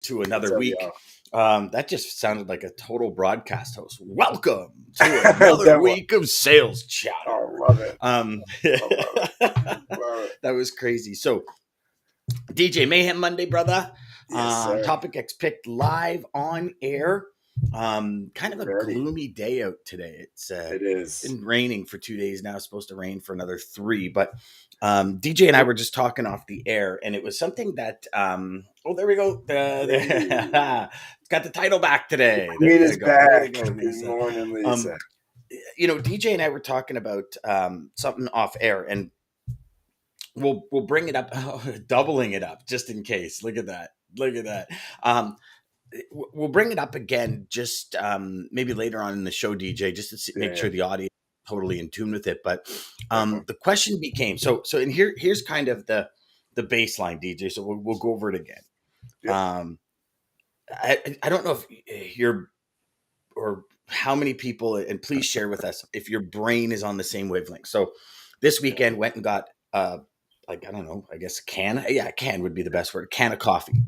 to another week. That just sounded like a total broadcast host. Welcome to another week of sales chatter. Oh, love it. That was crazy. So, DJ Mayhem Monday, brother. Yes, Topic X picked live on air. Kind of a gloomy day out today. It is. Been raining for 2 days now. It's supposed to rain for another 3. But DJ and I were just talking off the air, and it was something that oh, there we go. It's got the title back today. Queen is back. Good morning, Lisa. DJ and I were talking about something off air, and we'll bring it up, doubling it up just in case. Look at that. We'll bring it up again just maybe later on in the show, DJ, just to make sure the audience is totally in tune with it. But the question became, so and here's kind of the baseline, DJ. So we'll go over it again. Yep. I don't know if you're or how many people, and please share with us if your brain is on the same wavelength. So this weekend went and got I don't know, I guess a can. Yeah, a can would be the best word. A can of coffee.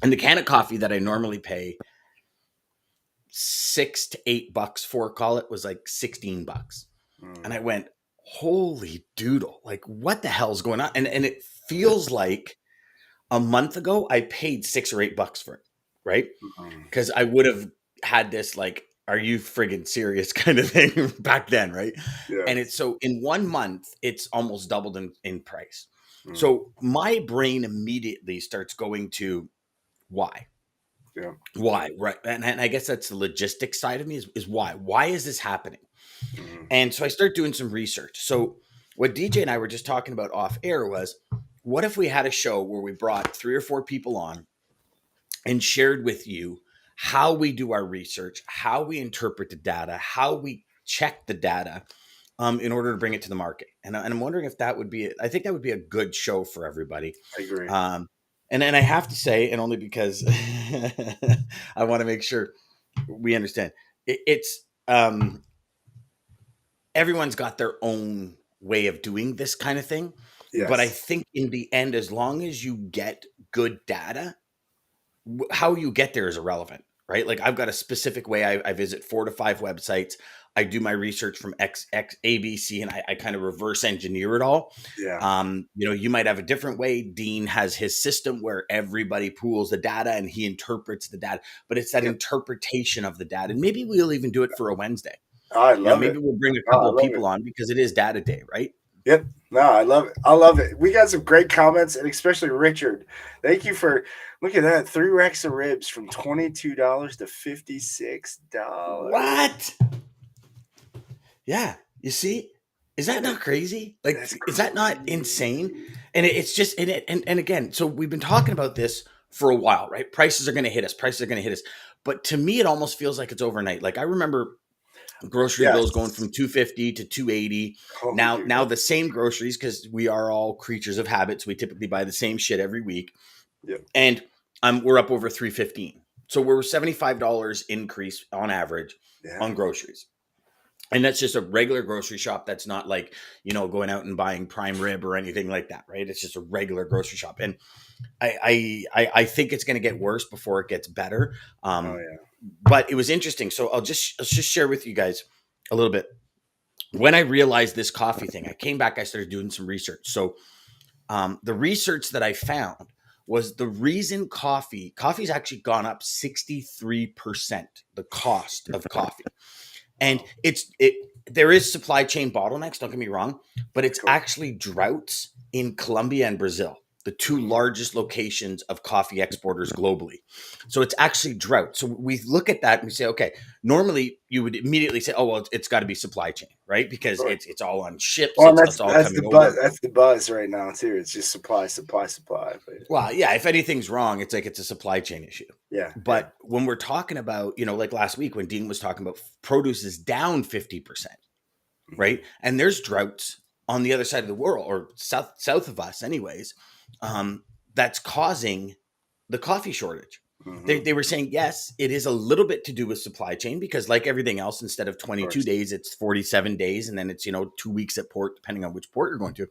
And the can of coffee that I normally pay $6 to $8 for, call it, was like $16. And I went, holy doodle, like what the hell's going on? And it feels like a month ago I paid $6 or $8 for it, right? Because I would have had this like, are you friggin' serious kind of thing back then, right? Yeah. And it's so in 1 month, it's almost doubled in price. So my brain immediately starts going to why? Yeah. Why? Right. And I guess that's the logistics side of me is why? Why is this happening? And so I start doing some research. So what DJ and I were just talking about off air was, what if we had a show where we brought 3 or 4 people on and shared with you how we do our research, how we interpret the data, how we check the data in order to bring it to the market. And I'm wondering if that would be, I think that would be a good show for everybody. I agree. And I have to say, and only because I want to make sure we understand, it's everyone's got their own way of doing this kind of thing. Yes. But I think in the end, as long as you get good data, how you get there is irrelevant, right? Like I've got a specific way. I visit 4 to 5 websites. I do my research from X, ABC, and I kind of reverse engineer it all. Yeah. You might have a different way. Dean has his system where everybody pools the data and he interprets the data, but it's that interpretation of the data. And maybe we'll even do it for a Wednesday. I love it. Maybe we'll bring a couple of people on because it is data day, right? Yep. No, I love it. We got some great comments, and especially Richard. Thank you for look at that. 3 racks of ribs from $22 to $56. What? Yeah. You see, is that not crazy? Like, is that not insane? And it's just in it. And again, so we've been talking about this for a while, right? Prices are going to hit us. But to me, it almost feels like it's overnight. Like I remember grocery bills going from $2.50 to $2.80. Now the same groceries, because we are all creatures of habits. We typically buy the same shit every week. Yep. And we're up over $3.15. So we're $75 increase on average on groceries. And that's just a regular grocery shop. That's not like, going out and buying prime rib or anything like that, right? It's just a regular grocery shop. And I think it's going to get worse before it gets better. But it was interesting. So I'll just share with you guys a little bit. When I realized this coffee thing, I came back, I started doing some research. So the research that I found was the reason coffee's actually gone up 63%, the cost of coffee. And there is supply chain bottlenecks, don't get me wrong, but it's actually droughts in Colombia and Brazil, the 2 largest locations of coffee exporters globally. So it's actually drought. So we look at that and we say, okay, normally you would immediately say, oh, well, it's got to be supply chain, right? Because it's all on ships. Well, that's the buzz right now too. It's just supply. Well, yeah, if anything's wrong, it's like it's a supply chain issue. Yeah. But when we're talking about, like last week when Dean was talking about produce is down 50%, right? And there's droughts on the other side of the world, or south of us anyways, that's causing the coffee shortage. They were saying, yes, it is a little bit to do with supply chain because like everything else, instead of 22 days, it's 47 days. And then it's, 2 weeks at port, depending on which port you're going to.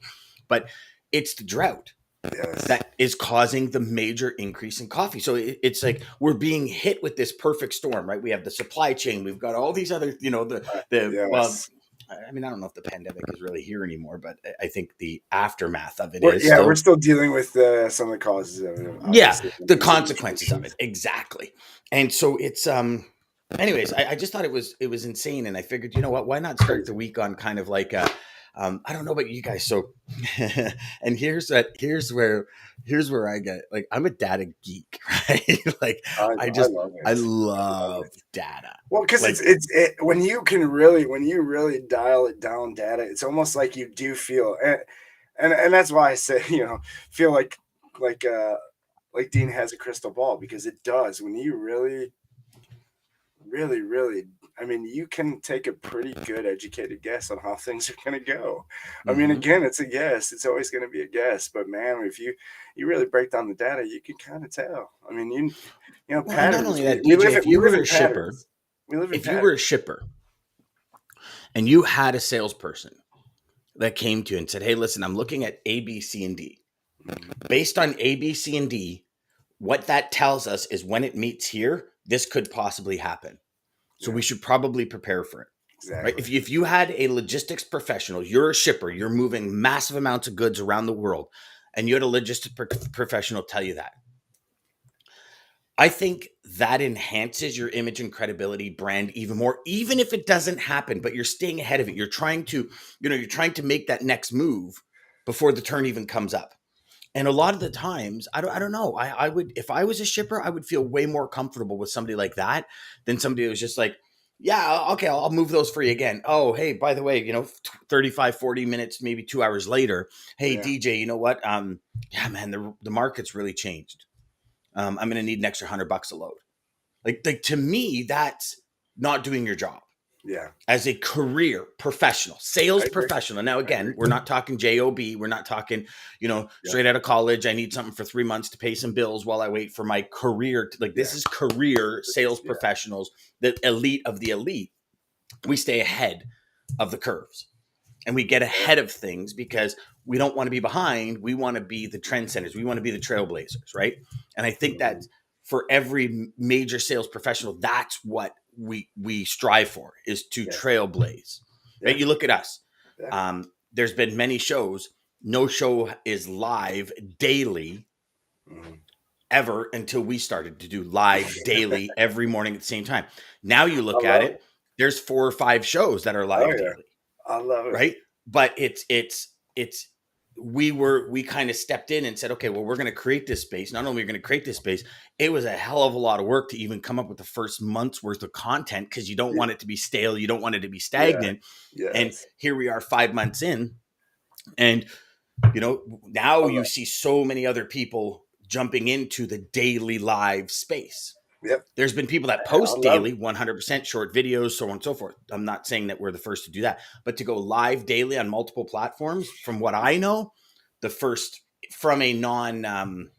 But it's the drought. Yes. that is causing the major increase in coffee. So it's like we're being hit with this perfect storm, right? We have the supply chain, we've got all these other, the well, Yes. I mean, I don't know if the pandemic is really here anymore, but I think the aftermath of it We're, is yeah, we're still, still dealing with some of the causes of it, yeah, obviously. the Some consequences of restrictions. it, exactly. And so it's anyways, I just thought it was insane, and I figured, you know what, why not start the Crazy. week on kind of like a, I don't know about you guys. So, and here's where I get, like, I'm a data geek, right? Like, I love I it. I love love it. data. Well, because Like, when you really dial it down data, it's almost like you do feel, and that's why I say, feel like uh like Dean has a crystal ball, because it does. When you really, really, really, I mean, you can take a pretty good educated guess on how things are going to go. I mean, mhm. again, it's a guess. It's always going to be a guess, but man, if you really break down the data, you can kind of tell. I mean, Well, and not patterns. only that, We DJ, live in if we you live were in a shipper, patterns. We live in if you were a patterns. shipper and you had a salesperson that came to you and said, "Hey, listen, I'm looking at A, B, C, and D. Mhm. Based on A, B, C, and D, what that tells us is when it meets here, this could possibly happen. So Yeah, we should probably prepare for it." Right? exactly. If you had a logistics professional, you're a shipper, you're moving massive amounts of goods around the world, and you had a logistics professional tell you that, I think that enhances your image and credibility brand even more, even if it doesn't happen, but you're staying ahead of it. You're trying to make that next move before the turn even comes up. And a lot of the times, I don't know. I would, if I was a shipper, I would feel way more comfortable with somebody like that than somebody who was just like, yeah, okay, I'll move those for you again. Oh, hey, by the way, 35, 40 minutes, maybe 2 hours later, hey, Yeah, DJ, you know what? Yeah, man, the market's really changed. I'm going to need an extra $100 a load. Like to me, that's not doing your job yeah. as a career professional, I sales agree. professional. Now, I agree. again, we're not talking job. We're not talking, Yeah, straight out of college. I need something for 3 months to pay some bills while I wait for my career. Like, this yeah, is career sales yeah. professionals, the elite of the elite. We stay ahead of the curves and we get Yeah. ahead of things because we don't want to be behind. We want to be the trendsetters. We want to be the trailblazers, right? And I think that Mhm. for every major sales professional, that's what we strive for, is to Yeah, trailblaze. Right? yeah, You look at us. yeah. There's been many shows. No show is live daily Mhm. ever until we started to do live daily every morning at the same time. Now you I look at love it. it. There's 4 or 5 shows that are Oh live yeah, daily, I love it. right? But it's we kind of stepped in and said, okay, well, we're going to create this space. Not only are we going to create this space, it was a hell of a lot of work to even come up with the first month's worth of content, because you don't Y- want it to be stale, you don't want it to be Yeah, stagnant. And yes. here we are 5 months in, and now I you love. see so many other people jumping into the daily live space. Yep, There's been people that I post love. daily, 100% short videos, so on and so forth. I'm not saying that we're the first to do that, but to go live daily on multiple platforms, from what I know, the first, from a non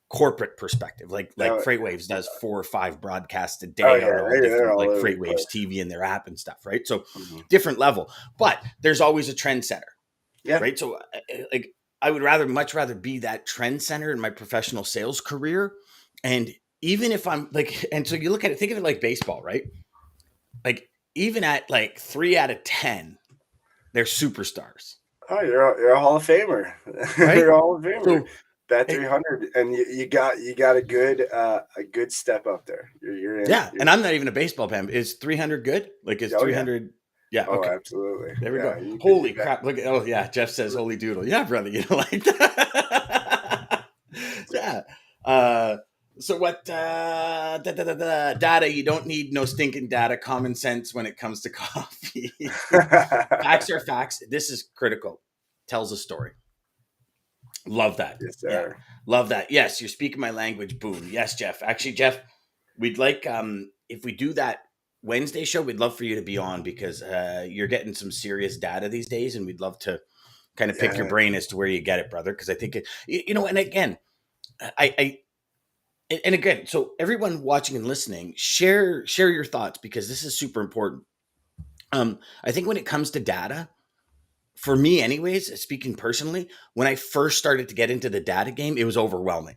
corporate perspective, like Oh, Freightwaves does 4 or 5 broadcasts a oh day on yeah, all they're different, all like over the Freightwaves place. TV and their app and stuff, right? So Mhm. different level, but there's always a trendsetter, Yeah, right? So like, I would much rather be that trend center in my professional sales career. And even if I'm like, and so you look at it, think of it like baseball, right? Like, even at like 3 out of 10, they're superstars, oh, you're a Hall of Famer. right? You're a Hall of Famer. So Bet it, 300, and you got a good step up there. You're in. yeah, and I'm not even a baseball fan. Is 300 good? Like, is Oh yeah. 300? Yeah, Oh, okay. absolutely. There we Yeah, go. you Holy bet. crap. Look at, oh yeah, Jeff says holy doodle. Yeah, brother, you don't like that. Yeah. Uh so what data, you don't need no stinking data, common sense when it comes to coffee. Facts are facts. This is critical. Tells a story. Love that. Yes, Yeah. sir. Love that. Yes, you're speaking my language. Boom. Yes, Jeff. Actually, Jeff, we'd like, if we do that Wednesday show, we'd love for you to be on, because you're getting some serious data these days, and we'd love to kind of pick your Yeah, brain as to where you get it, brother. Because I think and again, I and again, so everyone watching and listening, share your thoughts, because this is super important. I think when it comes to data, for me anyways, speaking personally, when I first started to get into the data game, it was overwhelming.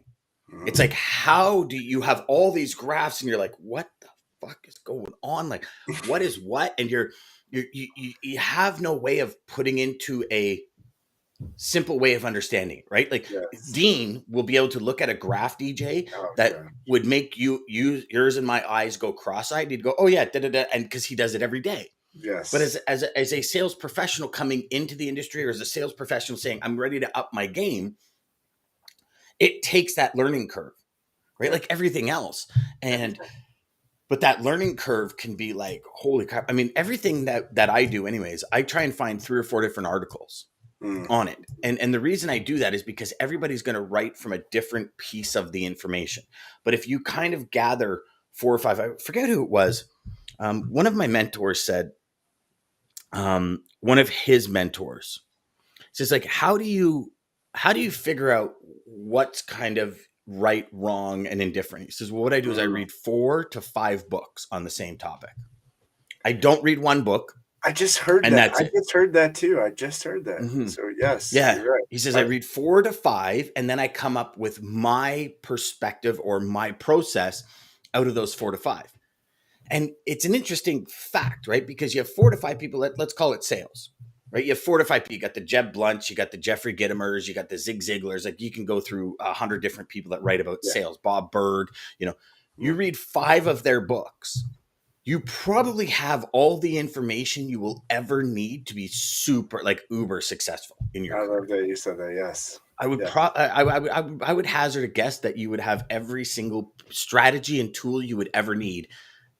It's like, how do you have all these graphs and you're like, what the fuck is going on? Like, what is what? And you have no way of putting into a simple way of understanding it, right? Like Yes. Dean will be able to look at a graph, DJ, Oh, that God. would make yours and my eyes go cross-eyed. He'd go, oh yeah, da da da, and because he does it every day. But Yes. as a sales professional coming into the industry, or as a sales professional saying, I'm ready to up my game, it takes that learning curve, right? Like everything else. And but that learning curve can be like, holy crap. I mean, everything that I do anyways, I try and find 3 or 4 different articles on it. And the reason I do that is because everybody's going to write from a different piece of the information. But if you kind of gather 4 or 5, I forget who it was. One of my mentors said, one of his mentors says, like, how do you figure out what's kind of right, wrong, and indifferent? He says, well, what I do is I read 4 to 5 books on the same topic. I don't read one book. I just heard and that. that's I it. just heard that too. I just heard that. Mhm. So yes, Yeah. you're right. He says, I read 4 to 5, and then I come up with my perspective or my process out of those 4 to 5. And it's an interesting fact, right? Because you have 4 to 5 people, let's call it sales, right? You have 4 to 5 people. You got the Jeb Blunts, you got the Jeffrey Gittimers, you got the Zig Ziglars. Like you can go through 100 different people that write about sales. Bob Bird, you read 5 of their books. You probably have all the information you will ever need to be super, like uber successful in your career. I love that you said that. Yes. I would I would hazard a guess that you would have every single strategy and tool you would ever need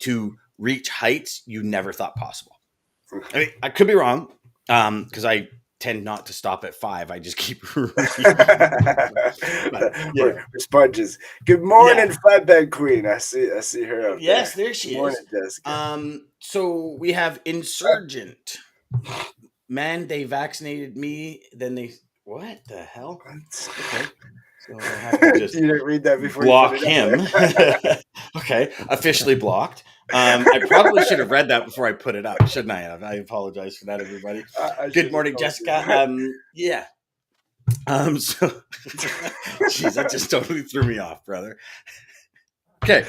to reach heights you never thought possible. I mean, I could be wrong, because I tend not to stop at 5. I just keep reading. We're sponges. Good morning, Flatbed Queen. I see her up Yes, there. there she Morning, is. Jessica. So we have Insurgent. Man, they vaccinated me, then they what the hell? Okay. So I have to just you didn't read that before block you put it him. Okay, officially blocked. I probably should have read that before I put it up, shouldn't I have? I apologize for that, everybody. Good morning, Jessica. Yeah. So, jeez, that just totally threw me off, brother. Okay,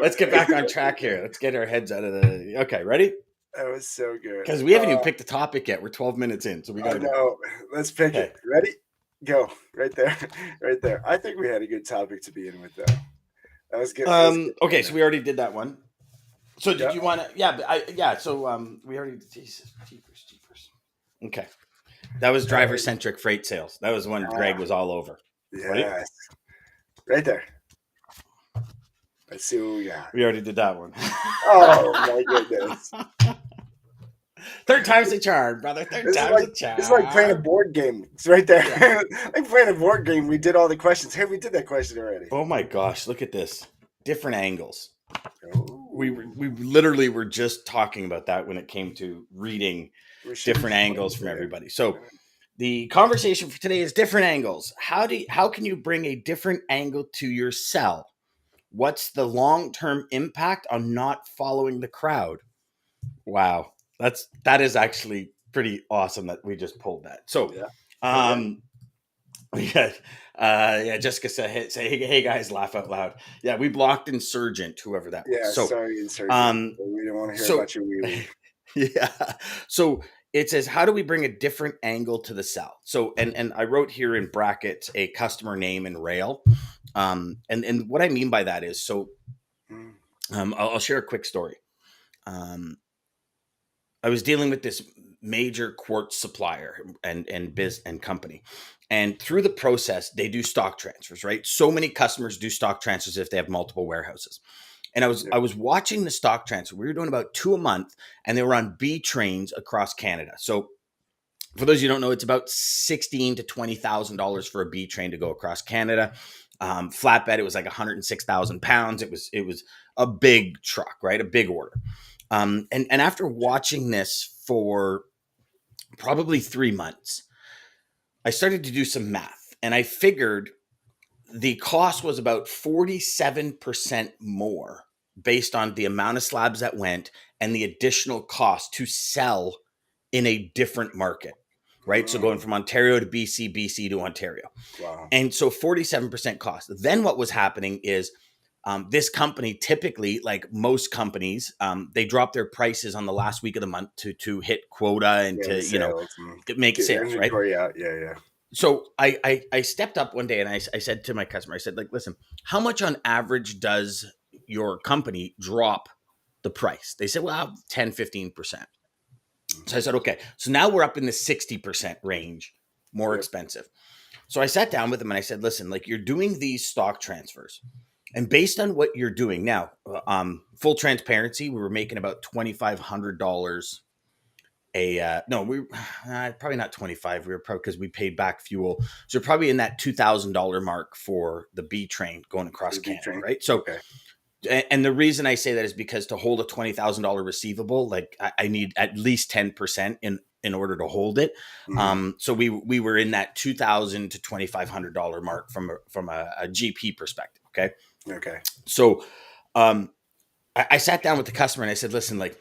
let's get back on track here. Let's get our heads out of the. Okay, ready? That was so good. Because we haven't even picked the topic yet. We're 12 minutes in, so we got to go. Let's pick it. Ready? Go. Right there. Right there. I think we had a good topic to begin with, though. That was good. Okay, so we already did that one. So did you want to? Yeah, So we already. Jesus, jeepers. Okay, that was driver-centric freight sales. That was one Greg was all over. Yes. Right there. Let's see what we got. We already did that one. Oh my goodness. Third time's the charm, brother. Third time's the charm. It's like playing a board game. It's right there. Yeah. Like playing a board game. We did all the questions. Hey, we did that question already. Oh my gosh, look at this. Different angles. We literally were just talking about that when it came to reading different angles from everybody. So the conversation for today is different angles. How can you bring a different angle to your sell? What's the long-term impact on not following the crowd? Wow. That is actually pretty awesome that we just pulled that. So, Jessica said, hey guys, laugh out loud. Yeah, we blocked Insurgent, whoever that was. Yeah, so, sorry, Insurgent. We don't want to hear about your wee. Yeah. So it says, how do we bring a different angle to the sell? So, and I wrote here in brackets a customer name and rail. And what I mean by that is, so I'll share a quick story. I was dealing with this major quartz supplier and biz and company. And through the process, they do stock transfers, right? So many customers do stock transfers if they have multiple warehouses. And I was watching the stock transfer. We were doing about 2 a month, and they were on B trains across Canada. So for those of you who don't know, it's about $16,000 to $20,000 for a B train to go across Canada. Flatbed, it was like 106,000 pounds. It was a big truck, right? A big order. And after watching this for probably 3 months, I started to do some math, and I figured the cost was about 47% more based on the amount of slabs that went and the additional cost to sell in a different market. right? So going from Ontario to BC, BC to Ontario. Wow. And so 47% cost. Then what was happening is this company, typically, like most companies, they drop their prices on the last week of the month to hit quota and to, make get sales, right? inventory out. Yeah. So I stepped up one day and I said to my customer, I said, like, listen, how much on average does your company drop the price? They said, well, 10, 15%. So I said, okay. So now we're up in the 60% range, more expensive. So I sat down with them and I said, listen, like, you're doing these stock transfers. And based on what you're doing now, full transparency, we were making about $2,500 no, we probably not 25. We were probably, because we paid back fuel. So we're probably in that $2,000 mark for the B train going across Canada, right? So, and the reason I say that is because to hold a $20,000 receivable, like I need at least 10% in order to hold it. So we were in that $2,000 to $2,500 mark from a GP perspective. Okay. So I sat down with the customer and I said, listen, like,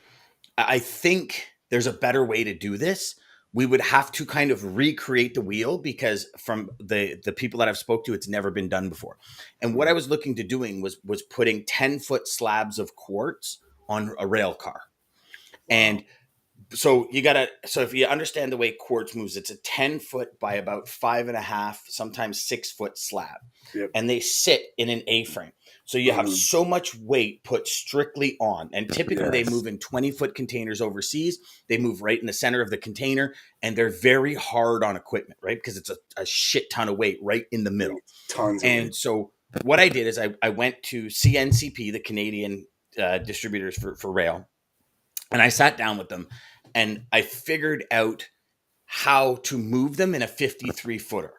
I think there's a better way to do this. We would have to kind of recreate the wheel, because from the people that I've spoke to, it's never been done before. And what I was looking to doing was putting 10-foot slabs of quartz on a rail car. And so if you understand the way quartz moves, it's a 10-foot by about 5.5, sometimes 6-foot slab. And they sit in an A-frame. So you have so much weight put strictly on. And typically they move in 20-foot containers overseas. They move right in the center of the container, and they're very hard on equipment, right? Because it's a shit ton of weight right in the middle. Tons of weight. So what I did is I went to CNCP, the Canadian distributors for rail, and I sat down with them and I figured out how to move them in a 53-footer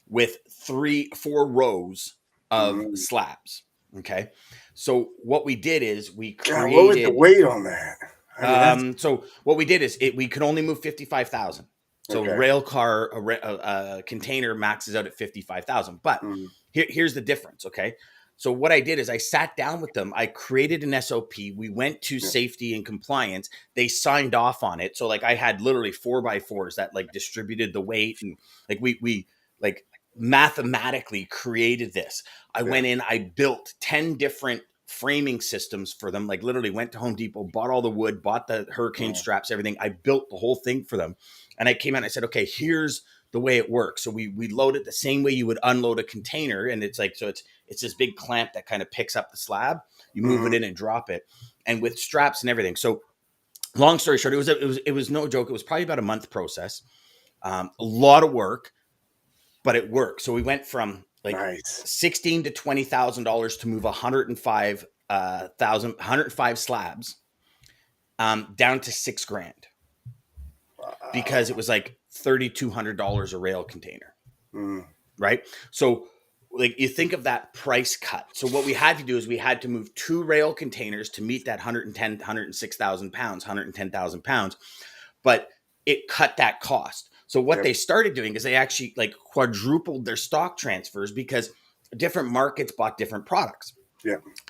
with 4 rows of slabs. Okay. So what we did is we created. What was the weight on that? So what we did is we could only move 55,000. So rail car, a container maxes out at 55,000. But here's the difference. Okay. So what I did is I sat down with them. I created an SOP. We went to safety and compliance. They signed off on it. So like I had literally 4x4s that like distributed the weight, and like we like mathematically created this. I went in, I built 10 different framing systems for them. Like literally went to Home Depot, bought all the wood, bought the hurricane straps, everything. I built the whole thing for them. And I came out and I said, okay, here's the way it works. So we load it the same way you would unload a container. And it's like, so it's this big clamp that kind of picks up the slab. You move it in and drop it, and with straps and everything. So long story short, it was no joke. It was probably about a month process, a lot of work, but it worked. So we went from like $16,000 to $20,000 to move 105 slabs down to $6,000, because it was like $3,200 a rail container. Right. So like you think of that price cut. So what we had to do is we had to move 2 rail containers to meet that 106,000 pounds, 110,000 pounds, but it cut that cost. So what they started doing is they actually like quadrupled their stock transfers, because different markets bought different products.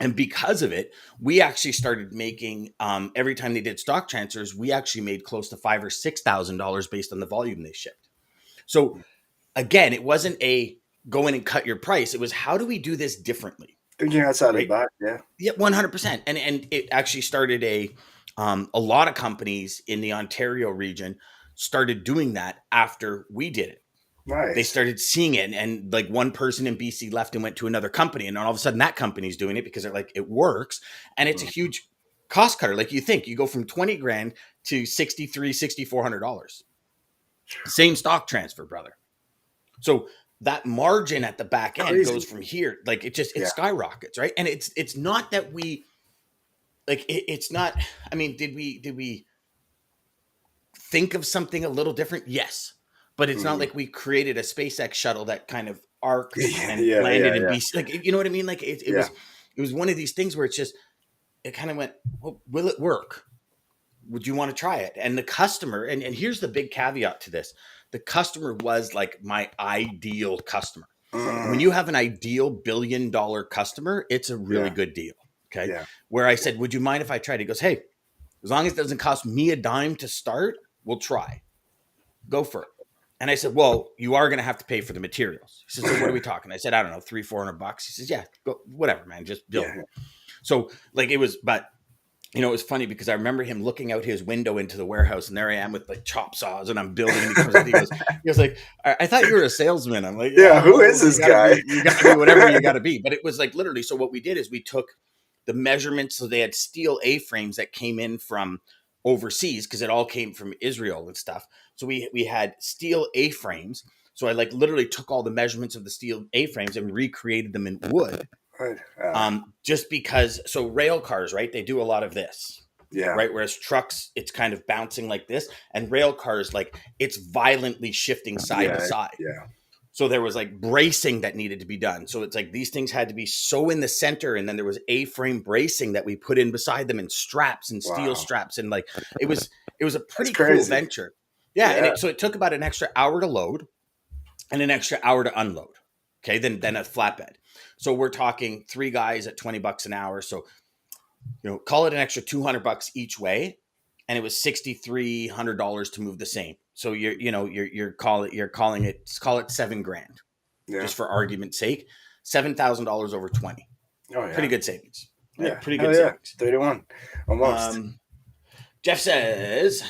And because of it, we actually started making, every time they did stock transfers, we actually made close to $5,000 or $6,000 based on the volume they shipped. So again, it wasn't a go in and cut your price. It was, how do we do this differently? Thinking outside the box. Yeah, 100%. And it actually started a lot of companies in the Ontario region started doing that after we did it. They started seeing it, and like one person in BC left and went to another company, and all of a sudden that company's doing it because they're like, it works, and it's a huge cost cutter. Like you think you go from $20,000 to $6,400. Same stock transfer, brother. So that margin at the back end goes from here, like it skyrockets, right? And it's not that we like it's not. I mean, did we think of something a little different? Yes. But it's not like we created a SpaceX shuttle that kind of arced and landed in BC. Like, you know what I mean? Like it was one of these things where it kind of went, well, will it work? Would you want to try it? And the customer, and here's the big caveat to this. The customer was like my ideal customer. When you have an ideal $1 billion customer, it's a really good deal. Okay. Where I said, would you mind if I tried? He goes, hey, as long as it doesn't cost me a dime to start, we'll try. Go for it. And I said, well, you are going to have to pay for the materials. He says, so what are we talking? I said, I don't know, $300-400. He says, yeah, go, whatever, man, just build Yeah. it. So like it was, but you know, it was funny because I remember him looking out his window into the warehouse, and there I am with like chop saws, and I'm building. And he comes out, he goes like, I thought you were a salesman. I'm like, Yeah. yeah, Who well, is this guy? you gotta be whatever you gotta be. But it was like literally. So what we did is we took the measurements. So they had steel A-frames that came in from overseas because it all came from Israel and stuff. So we had steel A-frames. So I like literally took all the measurements of the steel A-frames and recreated them in wood. Just because, so rail cars, right? They do a lot of this, yeah. right? Whereas trucks, it's kind of bouncing like this, and rail cars, like it's violently shifting side to side. Yeah. So there was like bracing that needed to be done. So it's like these things had to be so in the center, and then there was A-frame bracing that we put in beside them, and straps and steel straps, and like it was a pretty cool venture. Yeah, and so it took about an extra hour to load and an extra hour to unload. Okay, then a flatbed. So we're talking 3 guys at $20 an hour. So, you know, call it an extra $200 each way, and it was $6,300 to move the same. So you're calling it call it $7,000, just for argument's sake, $7,000 over 20. Oh yeah, pretty good savings. Right? Yeah, pretty good savings. 31, almost. Jeff says.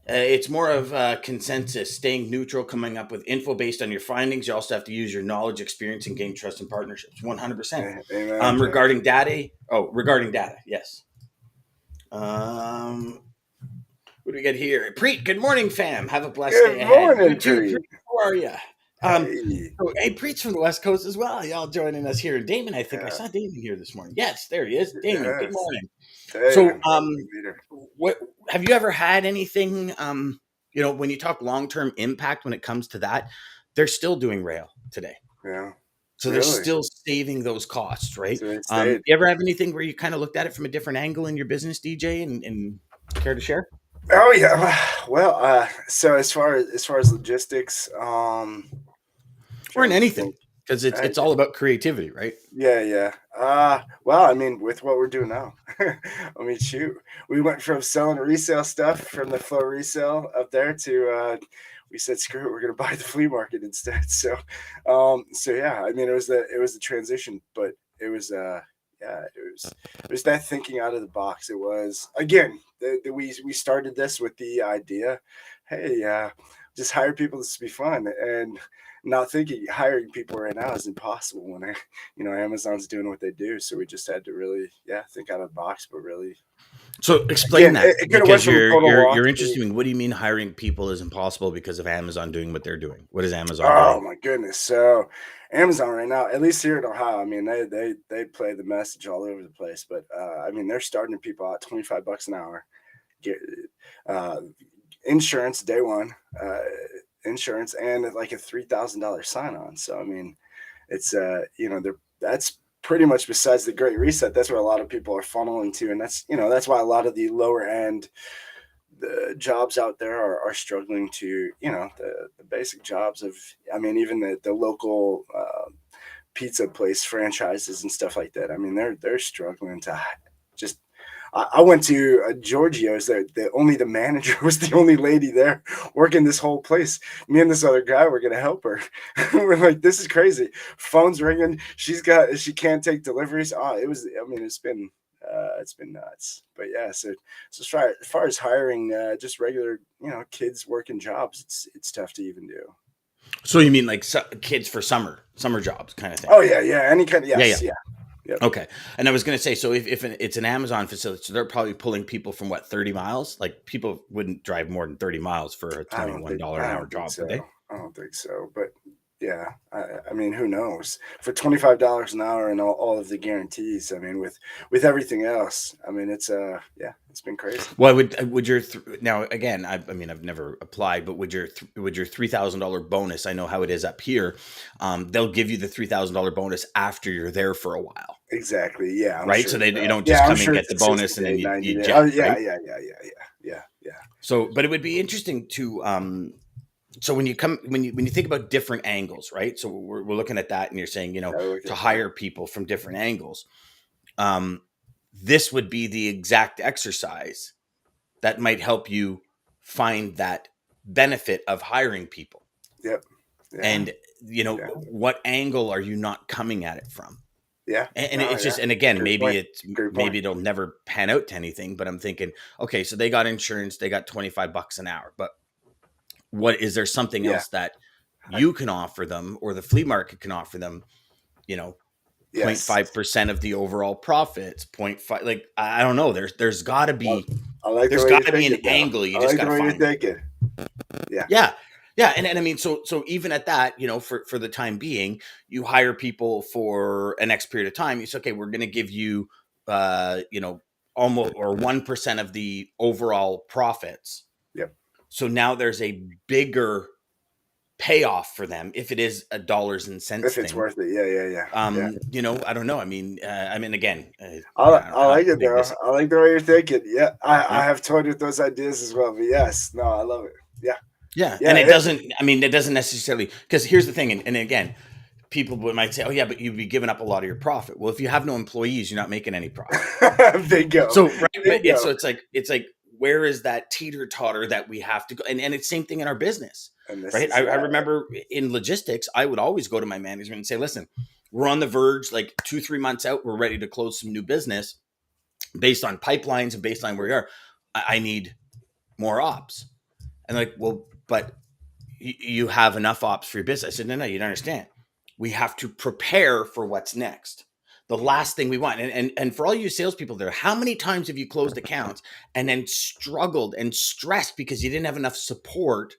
It's more of a consensus, staying neutral, coming up with info based on your findings. You also have to use your knowledge, experience, and gain trust and partnerships. 100%. Regarding data, yes. What do we get here? Preet, good morning, fam. Have a blessed day ahead. Morning, Preet. How are you? Hey, Preet's from the West Coast as well. Y'all joining us here. Daman, I think I saw Daman here this morning. Yes, there he is. Daman, good morning. So, what have you ever had anything? You know, when you talk long-term impact, when it comes to that, they're still doing rail today. Yeah. So they're still saving those costs, right? You ever have anything where you kind of looked at it from a different angle in your business, DJ, and care to share? Oh yeah. Well, so as far as logistics, or in anything, because it's all about creativity, right? Yeah. Well, I mean, with what we're doing now, I mean, shoot, we went from selling resale stuff from the Flow resale up there to we said, screw it, we're gonna buy the flea market instead. So yeah, I mean, it was the transition, but it was it was that thinking out of the box. It was again, we started this with the idea, hey, just hire people. This will be fun, and not thinking hiring people right now is impossible when Amazon's doing what they do. So we just had to really think out of the box, but really. So explain that, because you're interested in, what do you mean hiring people is impossible because of Amazon doing what they're doing? What is Amazon doing? Oh my goodness. So Amazon right now, at least here in Ohio, I mean, they play the message all over the place, but I mean, they're starting people at $25 an hour, get insurance day one, insurance, and like a $3,000 sign on. So I mean, it's that's pretty much, besides the Great Reset, that's where a lot of people are funneling to, and that's why a lot of the lower end the jobs out there are struggling to, the basic jobs of, I mean, even the local pizza place franchises and stuff like that. I mean, they're struggling to just. I went to Giorgio's. The manager was the only lady there working this whole place. Me and this other guy were gonna help her. We're like, this is crazy. Phone's ringing. She can't take deliveries. It's been nuts. But yeah, so as far as hiring just regular kids working jobs, it's tough to even do. So you mean like kids for summer jobs kind of thing? Oh yeah, any kind of yeah. Yep. Okay. And I was going to say, so if it's an Amazon facility, so they're probably pulling people from 30 miles? Like people wouldn't drive more than 30 miles for a $21 an hour job, would they? I don't think so. But yeah, I mean, who knows? For $25 an hour and all of the guarantees, I mean, with everything else, I mean, it's been crazy. Well, would your now again? I mean, I've never applied, but would your $3,000 bonus? I know how it is up here. They'll give you the $3,000 bonus after you're there for a while. Exactly. Yeah. I'm right. Sure, so you don't just come and get the bonus and then you jet. Oh, yeah. So, but it would be interesting to. So when you think about different angles, right? So we're looking at that, and you're saying, to hire people from different angles. This would be the exact exercise that might help you find that benefit of hiring people. Yep. Yeah. And Yeah. what angle are you not coming at it from? Yeah. And No, it's yeah. just, and again, Great point. Great maybe point. it'll never pan out to anything, but I'm thinking, okay, so they got insurance, they got $25 an hour, but what is there something Yeah. else that I, you can offer them, or the flea market can offer them, you know, yes. 0.5% of the overall profits, 0.5, like, I don't know. I like the There's way you're gotta be an thinking, though. angle. You I just like the gotta way you're find it. thinking. Yeah. Yeah. Yeah. And I mean, so even at that, for the time being, you hire people for an X period of time. You say, okay, we're going to give you, almost, or 1% of the overall profits. Yep. So now there's a bigger payoff for them if it is a dollars and cents If it's thing. worth it. Yeah. Yeah. Yeah. Yeah. I don't know. I mean, again, I don't know I how like it big though. this. I like the way you're thinking. Yeah. I Yeah. have toyed with those ideas as well. But yes. No, I love it. Yeah. Yeah. Yeah. And it doesn't necessarily, because here's the thing. And again, people might say, "Oh yeah, but you'd be giving up a lot of your profit." Well, if you have no employees, you're not making any profit. Bingo. So right, but Bingo. it's like where is that teeter totter that we have to go? And it's same thing in our business, And this right? is I remember in logistics, I would always go to my management and say, "Listen, we're on the verge, like 2-3 months out, we're ready to close some new business based on pipelines and based on where we are. I need more ops." And like, well, but you have enough ops for your business. I said, no, you don't understand. We have to prepare for what's next. The last thing we want, and for all you salespeople there, how many times have you closed accounts and then struggled and stressed because you didn't have enough support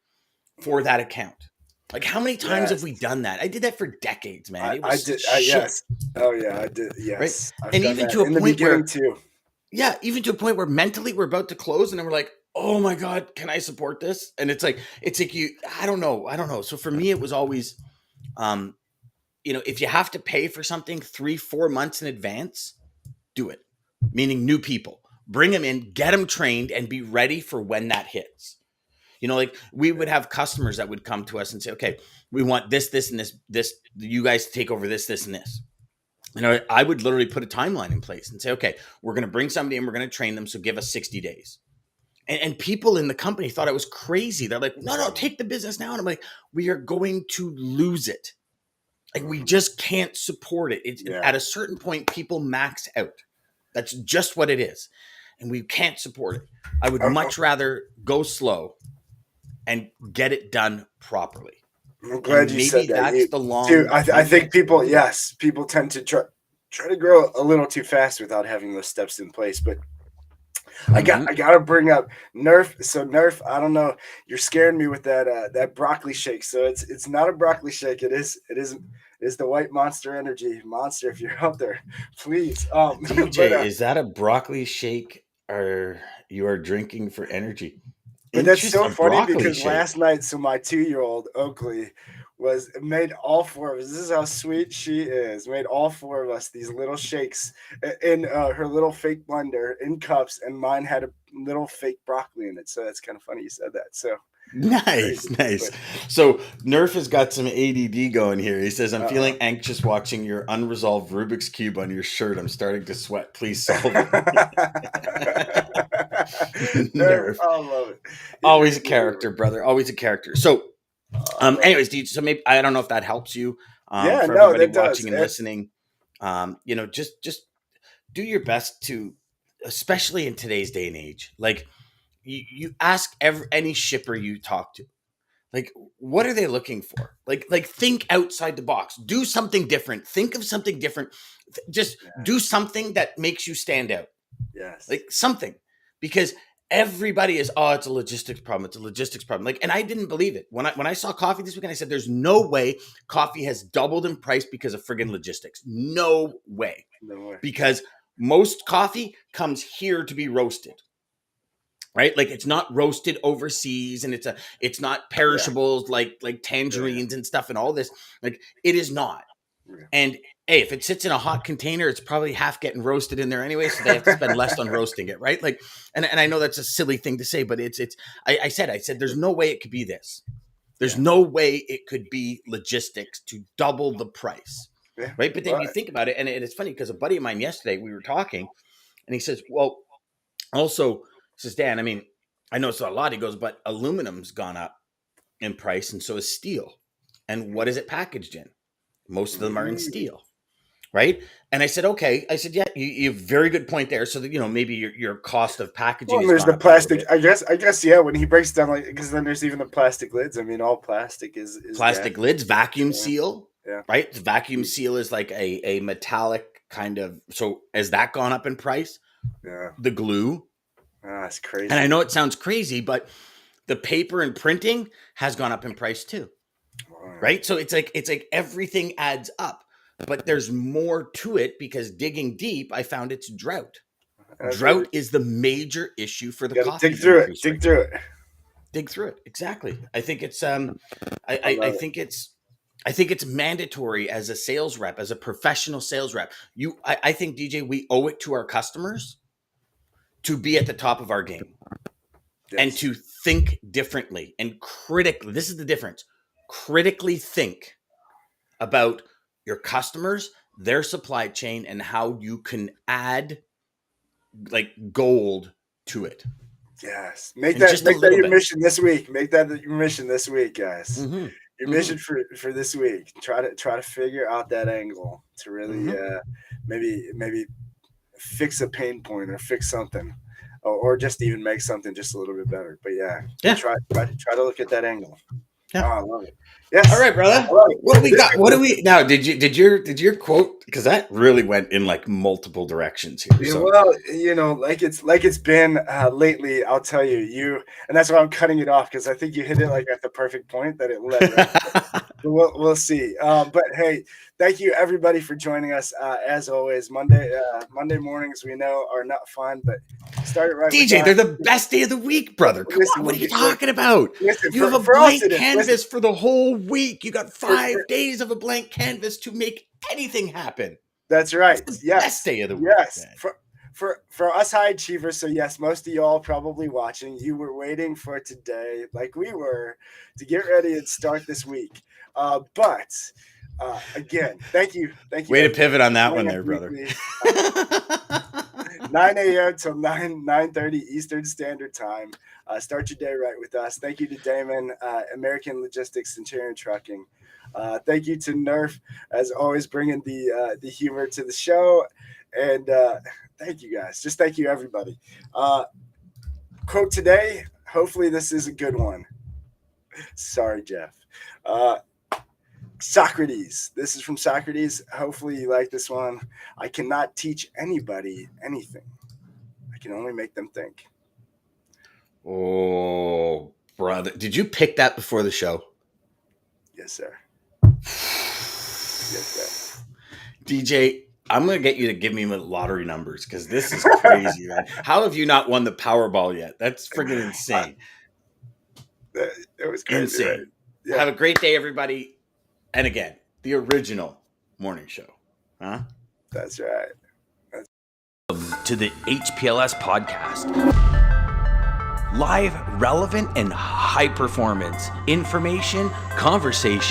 for that account? Like, how many times have yes. we done that? I did that for decades, man. It I was did. shit, Yes. Oh yeah, I did. right? Yes, I've And done even that to a in the point beginning where, too. yeah, even to a point where mentally we're about to close and then we're like, oh my God, can I support this? And it's like I don't know. So for me, it was always, um, if you have to pay for something 3-4 months in advance, do it. Meaning new people, bring them in, get them trained, and be ready for when that hits. Like we would have customers that would come to us and say, okay, we want this, and this, you guys to take over this, and this. I would literally put a timeline in place and say, okay, we're going to bring somebody in, we're going to train them. So give us 60 days. And people in the company thought I was crazy. They're like, no, take the business now. And I'm like, we are going to lose it. Like, we just can't support it. It's Yeah. at a certain point, people max out. That's just what it is. And we can't support it. I would much rather go slow and get it done properly. I'm glad And you said maybe that. that's the Dude, long, I maybe think that's the people, long game. yes, people tend to try to grow a little too fast without having those steps in place. But I Mm-hmm. gotta bring up Nerf. So Nerf, I don't know. You're scaring me with that broccoli shake. So it's not a broccoli shake. It is the white Monster Energy monster. If you're out there, please. But DJ, is that a broccoli shake or you are drinking for energy? But that's Interest, so a funny broccoli because shake. last night, so my 2-year-old Oakley was made all four of us. This is how sweet she is. Made all four of us these little shakes in her little fake blender in cups, and mine had a little fake broccoli in it. So that's kind of funny you said that. So Nice, crazy. nice. But So Nerf has got some ADD going here. He says, I'm uh feeling anxious watching your unresolved Rubik's Cube on your shirt. I'm starting to sweat. Please solve it. Nerf, Nerf. I love it. Always a He's a good character, brother. Always a character. So, I love it. anyways, dude, so maybe, I don't know if that helps you. Yeah, For no, everybody that does. watching and listening, just do your best to, especially in today's day and age, like you ask any shipper you talk to, like, what are they looking for? Like think outside the box. Do something different. Think of something different. Just do Yes. something that makes you stand out. Yes. Like something. Because everybody is, oh, it's a logistics problem. It's a logistics problem. Like, and I didn't believe it. When I saw coffee this weekend, I said, there's no way coffee has doubled in price because of friggin' logistics. No way. No way. Because most coffee comes here to be roasted, right? Like, it's not roasted overseas, and it's not Yeah. perishables like Yeah. tangerines and stuff and all this. Like, it is not. Yeah. And hey, if it sits in a hot container, it's probably half getting roasted in there anyway, so they have to spend less on roasting it, right? Like, and I know that's a silly thing to say, but it's I said there's no way it could be this. There's Yeah. no way it could be logistics to double the price, Yeah. right? But then you Right. think about it, and it's funny because a buddy of mine yesterday, we were talking, and he says, well, also, he says, Dan, I mean, I know it's not a lot. He goes, but aluminum's gone up in price, and so is steel. And what is it packaged in? Most of them are in steel, right? And I said, okay. I said, yeah, you have a very good point there. So that, maybe your cost of packaging Well, has there's gone the up a little plastic. bit. I guess, yeah. When he breaks down, like, because then there's even the plastic lids. I mean, all plastic is Plastic lids, vacuum seal, Yeah. right? The vacuum seal is like a metallic kind of. So has that gone up in price? Yeah. The glue. That's crazy. And I know it sounds crazy, but the paper and printing has gone up in price too. Right? So it's like everything adds up, but there's more to it because digging deep, I found it's drought. Drought is the major issue for the coffee dig through increase. Dig through it. Dig through it. Exactly. I think it's I think it's mandatory as a sales rep, as a professional sales rep. I think, DJ, we owe it to our customers to be at the top of our game. Yes. And to think differently and critically. This is the difference. Critically think about your customers, their supply chain, and how you can add like gold to it. Yes. Make that your mission this week. Make that your mission this week, guys. Mm-hmm. Your mission for this week. Try to figure out that angle to really maybe fix a pain point or fix something. Or just even make something just a little bit better. But try to look at that angle. Yeah. Oh, I love it. Yes. All right, brother. What we got? What do we now? Did your quote, because that really went in like multiple directions here. So. Well, like it's been lately. I'll tell you, and that's why I'm cutting it off, because I think you hit it like at the perfect point that it led. Right. We'll see. But hey, thank you everybody for joining us. As always, Monday mornings we know are not fun, but start it right. DJ, they're the best day of the week, brother. Come on, what are you talking about? You have a blank canvas for the whole week. You got 5 days of a blank canvas to make anything happen. That's right. That's the best day of the week. Yes. For us high achievers, so yes, most of y'all probably watching, you were waiting for today, like we were, to get ready and start this week. But again, thank you. Way to pivot on that one there, brother. 9 a.m. till 9:30 Eastern Standard Time. Start your day right with us. Thank you to Daman, American Logistics, Centurion Trucking. Thank you to Nerf, as always, bringing the humor to the show. And thank you guys. Just thank you, everybody. Quote today. Hopefully this is a good one. Sorry, Jeff. Socrates. This is from Socrates. Hopefully you like this one. I cannot teach anybody anything. I can only make them think. Oh, brother. Did you pick that before the show? Yes, sir. Yes, sir. DJ, I'm going to get you to give me lottery numbers, because this is crazy, man. How have you not won the Powerball yet? That's friggin' insane. It was crazy. Insane. Right? Yeah. Have a great day, everybody. And again, the original morning show. Huh? That's right. To the HPLS podcast. Live, relevant, and high performance. Information, conversation.